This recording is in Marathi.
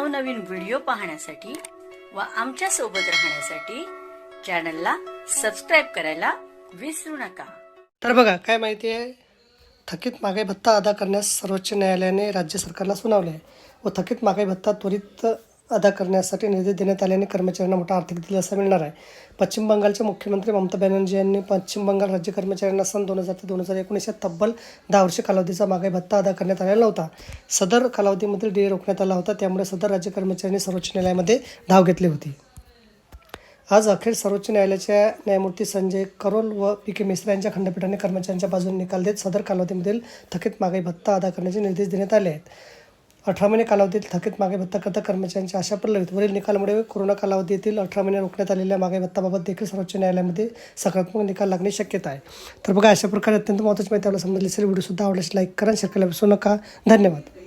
नवनवीन व्हिडिओ पाहण्यासाठी व आमच्या सोबत राहण्यासाठी चॅनलला सबस्क्राइब करायला विसरू नका। तर बघा काय माहिती आहे, थकीत महागाई भत्ता अदा करण्यास सर्वोच्च न्यायालयाने राज्य सरकारला सुनावले आहे व थकीत महागाई भत्ता त्वरित अदा करण्यासाठी निर्देश देण्यात आल्याने कर्मचाऱ्यांना मोठा आर्थिक दिलासा मिळणार आहे। पश्चिम बंगालचे मुख्यमंत्री ममता बॅनर्जी यांनी पश्चिम बंगाल राज्य कर्मचाऱ्यांना सन 2000 ते 2019 या तब्बल 10 वर्षे कालावधीचा महागाई भत्ता अदा करण्यात आलेला नव्हता। सदर कालावधीमध्ये डीए रोखण्यात आला होता, त्यामुळे सदर राज्य कर्मचाऱ्यांनी सर्वोच्च न्यायालयामध्ये धाव घेतली होती। आज अखेर सर्वोच्च न्यायालयाच्या न्यायमूर्ती संजय करोल व पी.के. मिश्रा यांच्या खंडपीठाने कर्मचाऱ्यांच्या बाजूने निकाल देत सदर कालावधीमधील थकीत महागाई भत्ता अदा करण्याचे निर्देश देण्यात आले आहेत। 18 महिने कालावधीत थकीत महागाई भत्ता करता कर्मचाऱ्यांची आशा पल्लवीत। वरील निकालामुळे कोरोना कालावधीतील 18 महिने रोखण्यात आलेल्या महागाई भत्ताबाबत देखील सर्वोच्च न्यायालयामध्ये सकारात्मक निकाल लागण्याची शक्यता आहे। तर बघा, अशा प्रकारे अत्यंत महत्त्वाची माहिती आपल्याला समजली असेल। व्हिडिओ सुद्धा आवडल्यास लाईक करा, शेअर करायला विसरू नका। धन्यवाद।